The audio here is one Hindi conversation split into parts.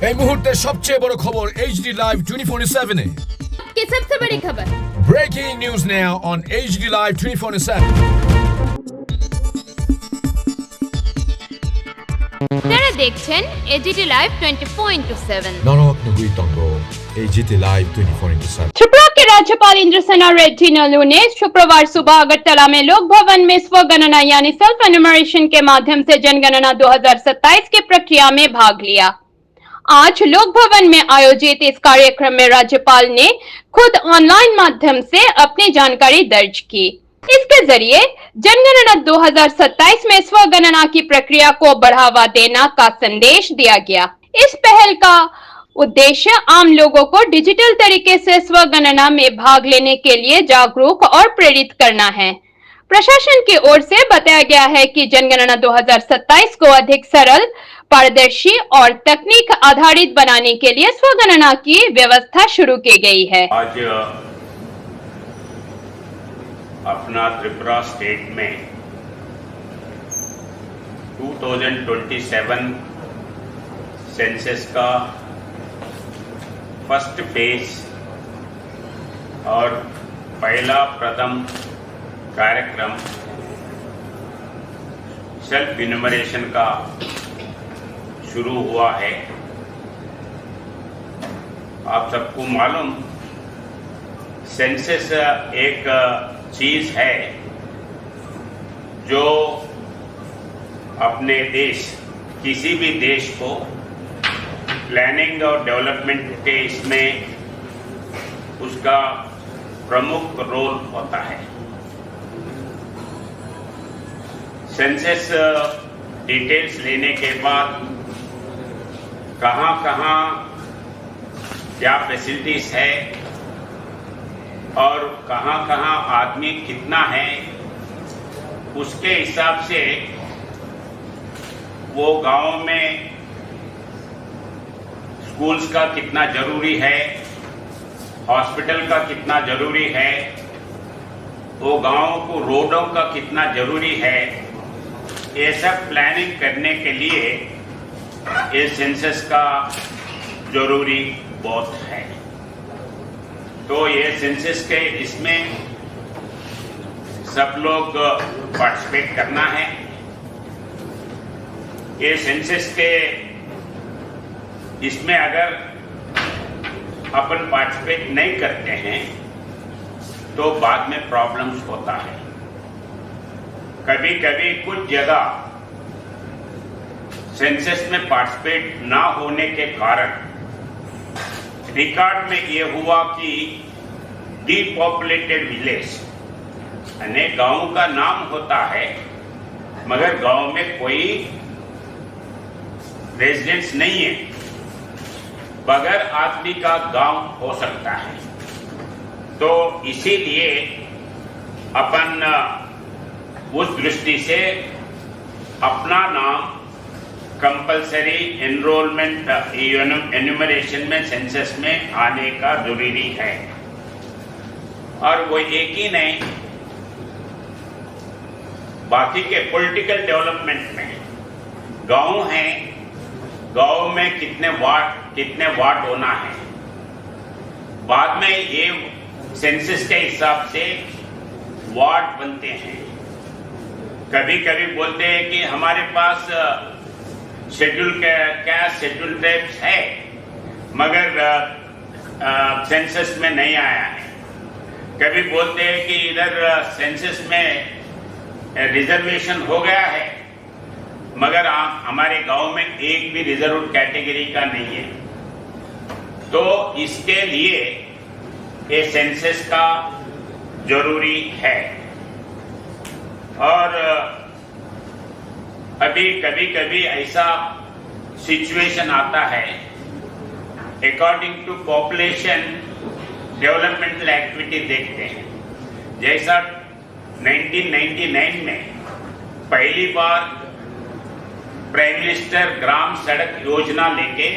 এই মুহূর্তে সবচেয়ে বড় খবর HD Live 24/7 এ। की सबसे बड़ी खबर। Breaking news now on HD Live 24/7। আপনারা দেখছেন এজিটি লাইভ 24/7। নরক তঙ্গ HD Live 24/7। त्रिपुरा के राज्यपाल इंद्रसेना रेड्डी नल्लू ने शुक्रवार सुबह अगरतला में लोक भवन में स्वगणना यानी सेल्फ एनुमरेशन के माध्यम से जनगणना 2027 की प्रक्रिया में भाग लिया। आज लोक भवन में आयोजित इस कार्यक्रम में राज्यपाल ने खुद ऑनलाइन माध्यम से अपनी जानकारी दर्ज की। इसके जरिए जनगणना 2027 में स्वगणना की प्रक्रिया को बढ़ावा देना का संदेश दिया गया। इस पहल का उद्देश्य आम लोगों को डिजिटल तरीके से स्वगणना में भाग लेने के लिए जागरूक और प्रेरित करना है। प्रशासन की ओर से बताया गया है कि जनगणना 2027 को अधिक सरल, पारदर्शी और तकनीक आधारित बनाने के लिए स्वगणना की व्यवस्था शुरू की गई है। आज अपना त्रिपुरा स्टेट में 2027 सेंसस का फर्स्ट फेज और पहला प्रथम कार्यक्रम सेल्फ इन्यूमरेशन का शुरू हुआ है। आप सबको मालूम सेंसस एक चीज है जो अपने देश किसी भी देश को प्लानिंग और डेवलपमेंट के इसमें उसका प्रमुख रोल होता है। सेंसस डिटेल्स लेने के बाद कहाँ कहाँ क्या फैसिलिटीज है और कहाँ कहाँ आदमी कितना है, उसके हिसाब से वो गांव में स्कूल्स का कितना जरूरी है, हॉस्पिटल का कितना जरूरी है, वो गांव को रोडों का कितना जरूरी है, ये सब प्लानिंग करने के लिए ये सेंसस का जरूरी बहुत है। तो ये सेंसस के इसमें सब लोग पार्टिसिपेट करना है। ये सेंसस के इसमें अगर अपन पार्टिसिपेट नहीं करते हैं तो बाद में प्रॉब्लम्स होता है। कभी कभी कुछ जगह सेंसस में पार्टिसिपेट ना होने के कारण रिकॉर्ड में ये हुआ कि डीपॉपुलेटेड विलेज, यानी गांव का नाम होता है मगर गांव में कोई रेजिडेंस नहीं है, बगैर आदमी का गांव हो सकता है। तो इसीलिए अपन उस दृष्टि से अपना नाम कंपलसरी एनरोलमेंट एन्यूमरेशन में सेंसस में आने का जरूरी है। और वो एक ही नहीं, बाकी के पॉलिटिकल डेवलपमेंट में गांव है, गांव में कितने वार्ड होना है, बाद में ये सेंसस के हिसाब से वार्ड बनते हैं। कभी कभी बोलते हैं कि हमारे पास शेड्यूल कैस्ट शेड्यूल ट्राइब्स है मगर सेंसस में नहीं आया है। कभी बोलते हैं कि इधर सेंसस में रिजर्वेशन हो गया है मगर हमारे गांव में एक भी रिजर्व कैटेगरी का नहीं है। तो इसके लिए ये सेंसस का जरूरी है। और अभी कभी कभी ऐसा सिचुएशन आता है, according to population developmental activity देखते हैं। जैसा 1999 में पहली बार प्राइम मिनिस्टर ग्राम सड़क योजना लेके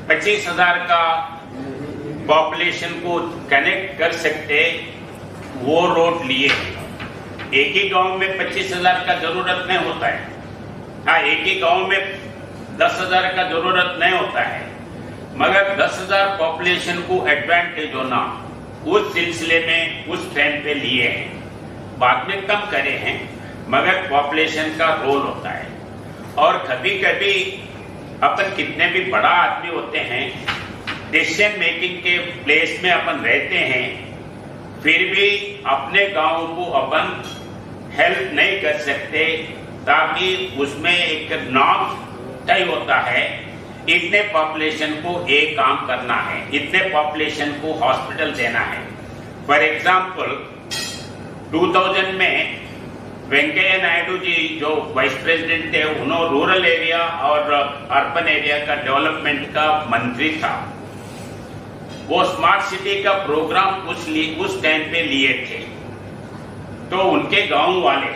25,000 का पॉपुलेशन को कनेक्ट कर सकते वो रोड लिए। एक ही गांव में 25,000 का जरूरत नहीं होता है। हाँ, एक ही गांव में 10,000 का जरूरत नहीं होता है, मगर 10,000 पॉपुलेशन को एडवांटेज होना उस सिलसिले में उस टाइम पे लिए हैं। बाद में कम करे हैं, मगर पॉपुलेशन का रोल होता है। और कभी कभी अपन कितने भी बड़ा आदमी होते हैं, डिसीजन मेकिंग के प्लेस में अपन रहते हैं, फिर भी अपने गांव को अपन हेल्प नहीं कर सकते, ताकि उसमें एक नॉर्म तय होता है, इतने पॉपुलेशन को एक काम करना है, इतने पॉपुलेशन को हॉस्पिटल देना है। फॉर एग्जाम्पल 2000 में वेंकैया नायडू जी जो वाइस प्रेसिडेंट थे, उन्होंने रूरल एरिया और अर्बन एरिया का डेवलपमेंट का मंत्री था। वो स्मार्ट सिटी का प्रोग्राम उस टाइम पे लिए थे। तो उनके गांव वाले,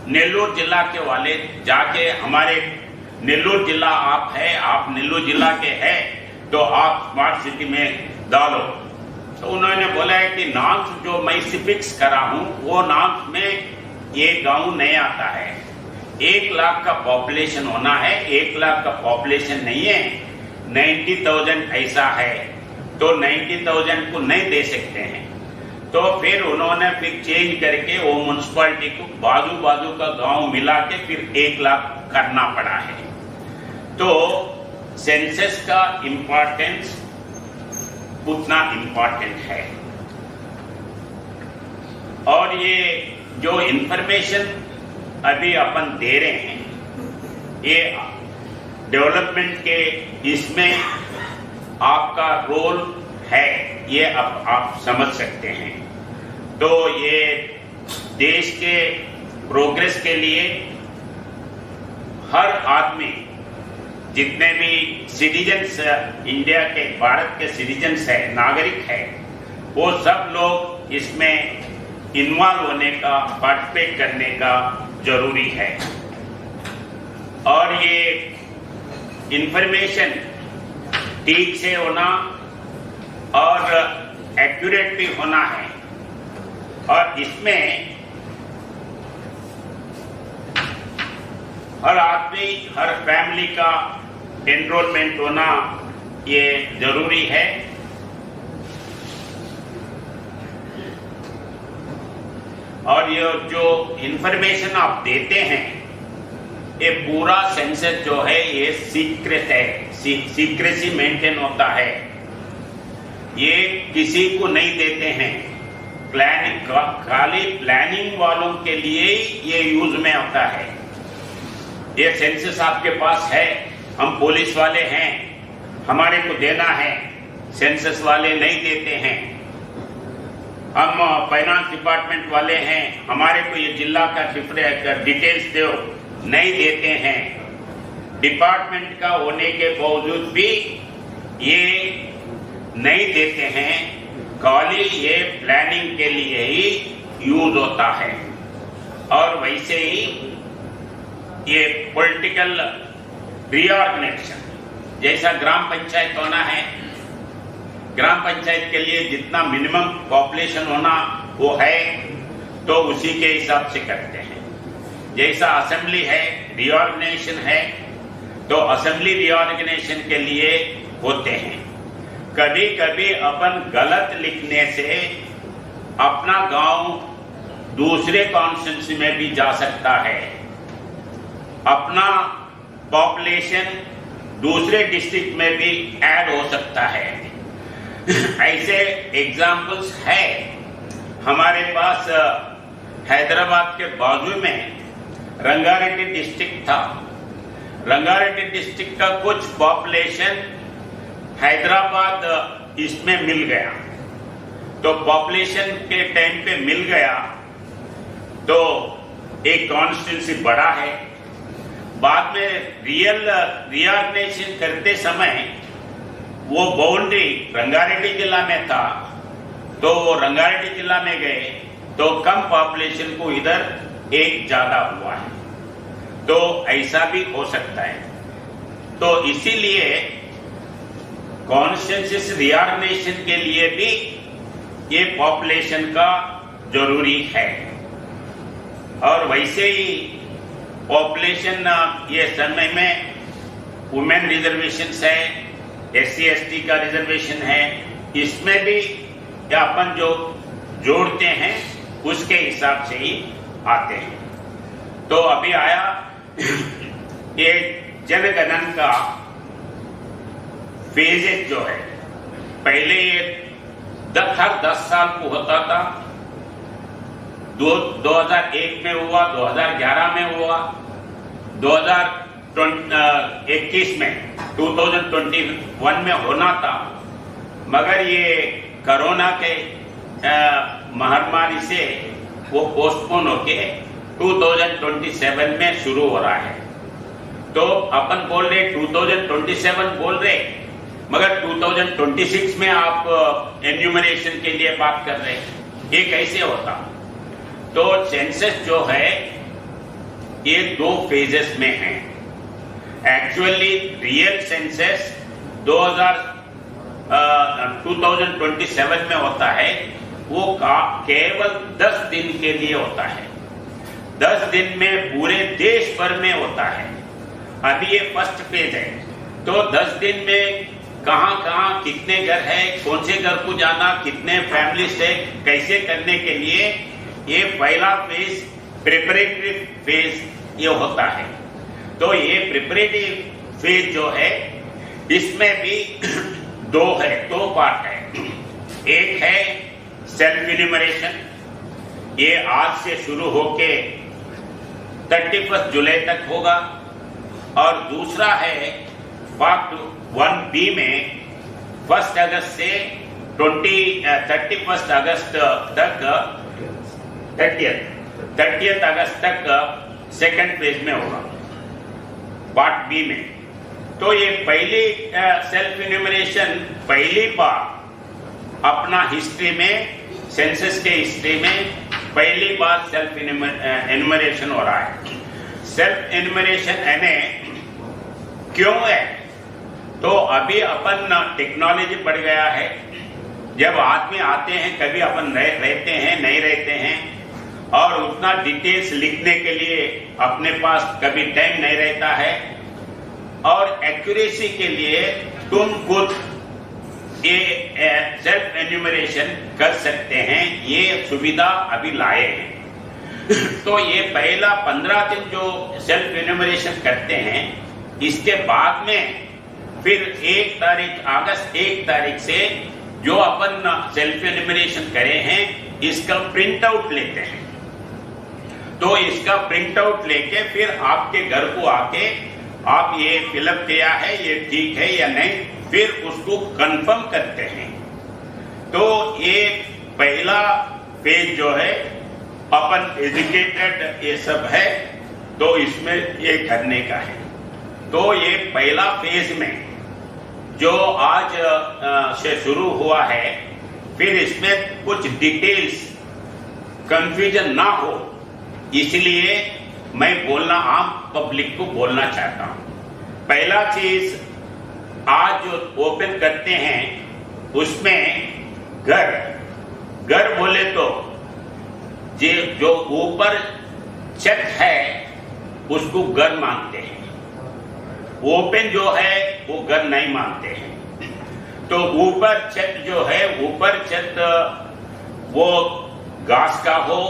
नेल्लोर जिला के वाले जाके, हमारे नेल्लोर जिला आप है, आप नेल्लोर जिला के हैं, तो आप स्मार्ट सिटी में डालो। तो उन्होंने बोला है कि नॉर्म्स जो मैं फिक्स करा हूं, वो नॉर्म्स में ये गांव नहीं आता है। 1 लाख का पॉपुलेशन होना है, 1 लाख का पॉपुलेशन नहीं है, 90,000 ऐसा है, तो 90,000 को नहीं दे सकते हैं। तो फिर उन्होंने फिर चेंज करके वो म्युनिसिपैलिटी को बाजू बाजू का गांव मिला के फिर 1 लाख करना पड़ा है। तो सेंसस का इंपॉर्टेंस उतना इंपॉर्टेंट है। और ये जो इंफॉर्मेशन अभी अपन दे रहे हैं, ये डेवलपमेंट के इसमें आपका रोल है, ये अब आप समझ सकते हैं। तो ये देश के प्रोग्रेस के लिए हर आदमी, जितने भी सिटीजन्स इंडिया के, भारत के सिटीजन्स है, नागरिक है, वो सब लोग इसमें इन्वॉल्व होने का, पार्टिसिपेट करने का जरूरी है। और ये इंफॉर्मेशन ठीक से होना और एक्यूरेट भी होना है। और इसमें हर आदमी, हर फैमिली का एनरोलमेंट होना ये जरूरी है। और ये जो इंफॉर्मेशन आप देते हैं, ये पूरा सेंसस जो है ये सीक्रेट है, सीक्रेसी मेंटेन होता है। ये किसी को नहीं देते हैं, प्लानिंग, खाली प्लानिंग वालों के लिए ये यूज में आता है। ये सेंसस आपके पास है, हम पुलिस वाले हैं, हमारे को देना है, सेंसस वाले नहीं देते हैं। हम फाइनेंस डिपार्टमेंट वाले हैं, हमारे को ये जिला का डिटेल्स दो, नहीं देते हैं। डिपार्टमेंट का होने के बावजूद भी ये नहीं देते हैं, खाली ये प्लानिंग के लिए ही यूज होता है। और वैसे ही ये पॉलिटिकल रीऑर्गेनाइजेशन, जैसा ग्राम पंचायत होना है, ग्राम पंचायत के लिए जितना मिनिमम पॉपुलेशन होना वो है, तो उसी के हिसाब से करते हैं। जैसा असेंबली है, रीऑर्गेनाइजेशन है, तो असेंबली रीऑर्गेनाइजेशन के लिए होते हैं। कभी कभी अपन गलत लिखने से अपना गांव दूसरे कॉन्स्टिट्यूंसी में भी जा सकता है, अपना पॉपुलेशन दूसरे डिस्ट्रिक्ट में भी ऐड हो सकता है। ऐसे एग्जाम्पल्स है। हमारे पास हैदराबाद के बाजू में रंगारेड्डी डिस्ट्रिक्ट था। रंगारेड्डी डिस्ट्रिक्ट का कुछ पॉपुलेशन हैदराबाद इसमें मिल गया, तो पॉपुलेशन के टाइम पे मिल गया, तो एक कॉन्स्टिट्यूंसी बड़ा है। बाद में रीऑर्गेनाइजेशन करते समय वो बाउंड्री रंगारेड्डी जिला में था, तो वो रंगारेड्डी जिला में गए, तो कम पॉपुलेशन को इधर एक ज्यादा हुआ है, तो ऐसा भी हो सकता है। तो इसीलिए कॉन्स्टिट्यूंसी रीऑर्गेनाइजेशन के लिए भी ये पॉपुलेशन का जरूरी है। और वैसे ही पॉपुलेशन ये समय में वुमेन रिजर्वेशन है, SC/ST का रिजर्वेशन है, इसमें भी अपन जो जोड़ते हैं उसके हिसाब से ही आते हैं। तो अभी आया ये जनगणन का फेजेस जो है, पहले ये हर 10 साल को होता था। 2001 में हुआ, 2011 में हुआ, 2021 में 2021 में होना था, मगर ये कोरोना के महामारी से वो पोस्टपोन होके 2027 में शुरू हो रहा है। तो अपन बोल रहे 2027 बोल रहे, मगर 2026 में आप एन्यूमरेशन के लिए बात कर रहे हैं, ये कैसे होता? तो सेंसस जो है ये 2 फेजेस में है। एक्चुअली रियल सेंसस 2027 में होता है, वो केवल 10 दिन के लिए होता है। 10 दिन में पूरे देश भर में होता है। अभी ये फर्स्ट फेज है, तो 10 दिन में कहां कितने घर है, कौन से घर को जाना, कितने फैमिली से कैसे करने के लिए, ये पहला फेज प्रिपरेटरी फेज ये होता है। तो ये प्रिपरेटरी फेज जो है इसमें भी 2 पार्ट है। एक है सेल्फ इन्यूमरेशन, ये आज से शुरू होके 31 जुलाई तक होगा, और दूसरा है पार्ट 1B में 1 अगस्त से 31 अगस्त तक 30 अगस्त तक सेकंड फेज में होगा, पार्ट बी में। तो ये पहली सेल्फ इन्यूमरेशन पहली बार अपना हिस्ट्री में, सेंसस के हिस्ट्री में पहली बार सेल्फ इन्यूमरेशन हो रहा है। सेल्फ इन्यूमरेशन यानी क्यों है? तो अभी अपन टेक्नोलॉजी बढ़ गया है। जब आदमी आते हैं, कभी अपन रहते हैं, नहीं रहते हैं, और उतना डिटेल्स लिखने के लिए अपने पास कभी टाइम नहीं रहता है, और एक्यूरेसी के लिए तुम खुद ये सेल्फ एन्यूमरेशन कर सकते हैं, ये सुविधा अभी लाए हैं। तो ये पहला 15 दिन जो सेल्फ एन्यूमरेशन करते हैं, इसके बाद में फिर 1 तारीख अगस्त 1 तारीख से जो अपन सेल्फ एन्यूमरेशन करे हैं, इसका प्रिंट आउट लेते हैं। तो इसका प्रिंट आउट लेके फिर आपके घर को आके आप ये फिलअप किया है, ये ठीक है या नहीं, फिर उसको कंफर्म करते हैं। तो ये पहला फेज जो है अपन एजुकेटेड ये सब है, तो इसमें ये करने का है। तो ये पहला फेज में जो आज से शुरू हुआ है, फिर इसमें कुछ डिटेल्स कंफ्यूजन ना हो, इसलिए मैं बोलना आम पब्लिक को बोलना चाहता हूं। पहला चीज आज जो ओपन करते हैं उसमें घर बोले तो जो ऊपर छत है उसको घर मानते हैं, ओपन जो है वो घर नहीं मानते हैं। तो ऊपर छत जो है, ऊपर छत वो घास का हो,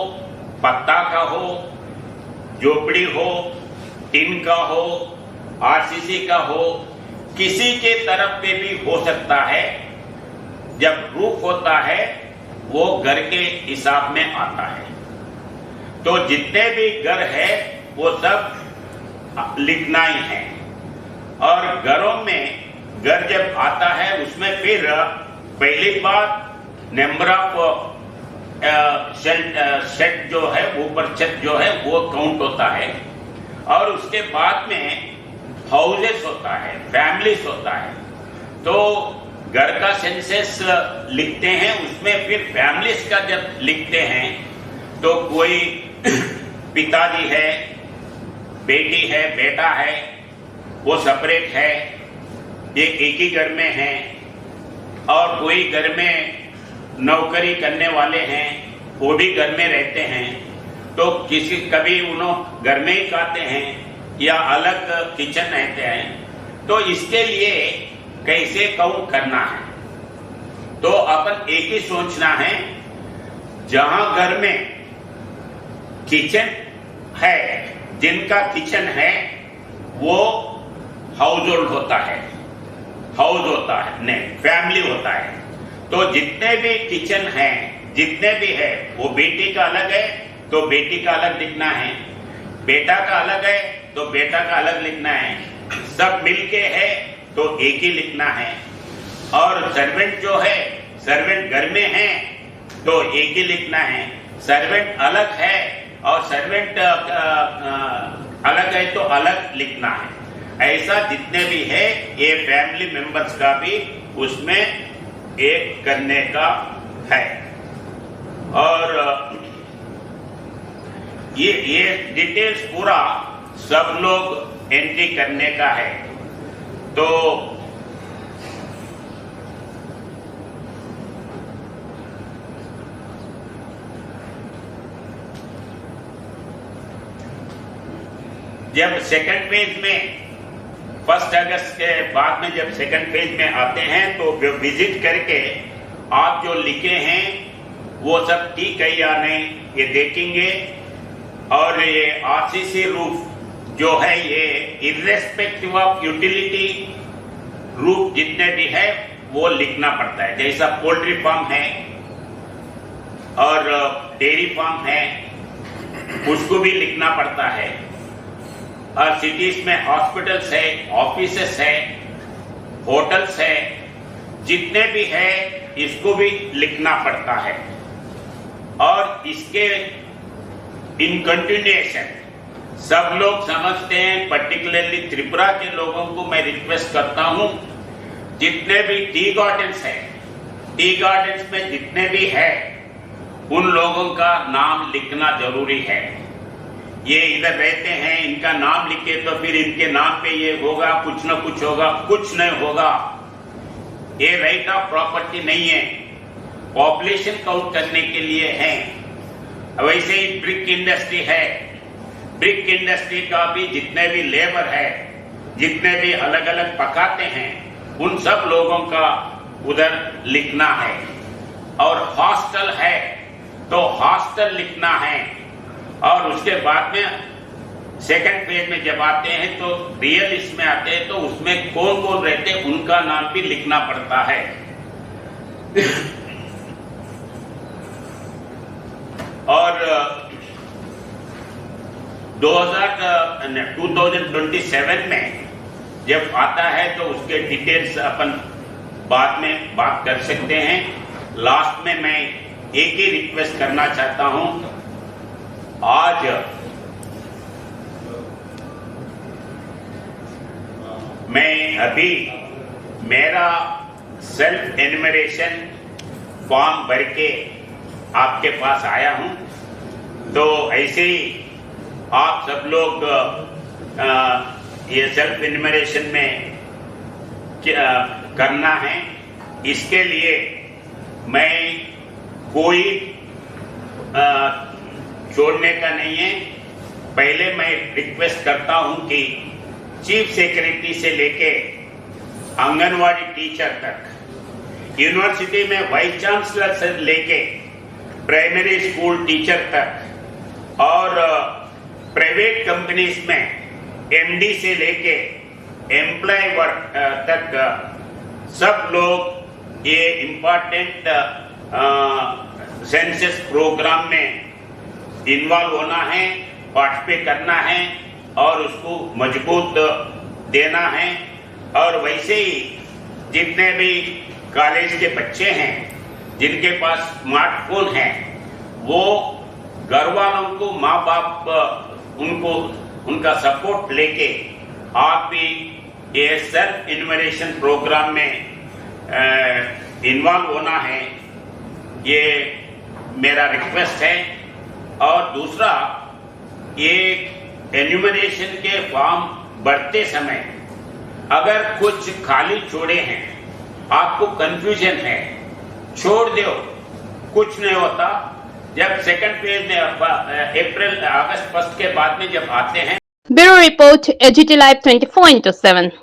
पत्ता का हो, झोपड़ी हो, टिन का हो, RCC का हो, किसी के तरफ पे भी हो सकता है। जब रूफ होता है वो घर के हिसाब में आता है। तो जितने भी घर है वो सब लिखना ही है। और घरों में घर जब आता है उसमें फिर पहली बात नंबर ऑफ शेड जो है, ऊपर छत जो है वो काउंट होता है, और उसके बाद में हाउसेस होता है, फैमिलीज होता है। तो घर का सेंसस लिखते हैं, उसमें फिर फैमिलीज का जब लिखते हैं तो कोई पिताजी है, बेटी है, बेटा है, वो सेपरेट है, एक ही घर में है, और कोई घर में नौकरी करने वाले हैं, वो भी घर में रहते हैं। तो कभी उन्होंने घर में ही खाते हैं या अलग किचन रहते हैं। तो इसके लिए कैसे काउंट करना है, तो अपन एक ही सोचना है, जहां घर में किचन है, जिनका किचन है वो हाउस होल्ड होता है, नहीं फैमिली होता है। तो जितने भी किचन हैं, जितने भी है, वो बेटी का अलग है तो बेटी का अलग लिखना है, बेटा का अलग है तो बेटा का अलग लिखना है, सब मिलके है तो एक ही लिखना है। और सर्वेंट जो है, सर्वेंट घर में है तो एक ही लिखना है, सर्वेंट अलग है और सर्वेंट अलग है तो अलग लिखना है। ऐसा जितने भी है ये फैमिली मेंबर्स का भी उसमें एक करने का है। और ये डिटेल्स पूरा सब लोग एंट्री करने का है। तो जब सेकंड पेज में 1 अगस्त के बाद में जब सेकंड पेज में आते हैं तो विजिट करके आप जो लिखे हैं वो सब ठीक है या नहीं ये देखेंगे। और ये आरसीसी रूफ जो है ये इर्रेस्पेक्टिव ऑफ यूटिलिटी रूफ जितने भी है वो लिखना पड़ता है। जैसा पोल्ट्री फार्म है और डेयरी फार्म है उसको भी लिखना पड़ता है। और सिटीज में हॉस्पिटल्स है, ऑफिसेस है, होटल्स है, जितने भी है इसको भी लिखना पड़ता है। और इसके इन कंटिन्यूएशन सब लोग समझते हैं, पर्टिकुलरली त्रिपुरा के लोगों को मैं रिक्वेस्ट करता हूं, जितने भी टी गार्डन्स है, टी गार्डन्स में जितने भी है उन लोगों का नाम लिखना जरूरी है। ये इधर रहते हैं, इनका नाम लिखे तो फिर इनके नाम पे ये होगा, कुछ न कुछ होगा, कुछ नहीं होगा। ये राइट ऑफ प्रॉपर्टी नहीं है, पॉपुलेशन काउंट करने के लिए है। वैसे ही ब्रिक इंडस्ट्री है, ब्रिक इंडस्ट्री का भी जितने भी लेबर है, जितने भी अलग अलग पकाते हैं, उन सब लोगों का उधर लिखना है। और हॉस्टल है तो हॉस्टल लिखना है। और उसके बाद में सेकंड पेज में जब आते हैं तो रियल इसमें आते हैं तो उसमें कौन कौन रहते हैं उनका नाम भी लिखना पड़ता है। और 2027 में जब आता है तो उसके डिटेल्स अपन बाद में बात कर सकते हैं। लास्ट में मैं एक ही रिक्वेस्ट करना चाहता हूं, आज मैं अभी मेरा सेल्फ एनुमरेशन फॉर्म भर के आपके पास आया हूं। तो ऐसे ही आप सब लोग ये सेल्फ एनुमरेशन में करना है। इसके लिए मैं कोई छोड़ने का नहीं है। पहले मैं रिक्वेस्ट करता हूं कि चीफ सेक्रेटरी से लेके आंगनवाड़ी टीचर तक, यूनिवर्सिटी में वाइस चांसलर से लेके प्राइमरी स्कूल टीचर तक और प्राइवेट कंपनीज में एमडी से लेके एम्प्लॉय वर्क तक सब लोग ये इम्पोर्टेंट सेंसस प्रोग्राम में इन्वॉल्व होना है, पार्टिसिपेट करना है और उसको मजबूत देना है। और वैसे ही जितने भी कॉलेज के बच्चे हैं जिनके पास स्मार्टफोन है, वो घर वालों को, माँ बाप उनको उनका सपोर्ट लेके आप भी ये सेल्फ इन्यूमरेशन प्रोग्राम में इन्वॉल्व होना है, ये मेरा रिक्वेस्ट है। और दूसरा, ये एन्यूमरेशन के फॉर्म भरते समय अगर कुछ खाली छोड़े हैं, आपको कंफ्यूजन है, छोड़ दो, कुछ नहीं होता। जब सेकंड पेज में अगस्त 1 के बाद में जब आते हैं। Bureau report, AGT live 24/7।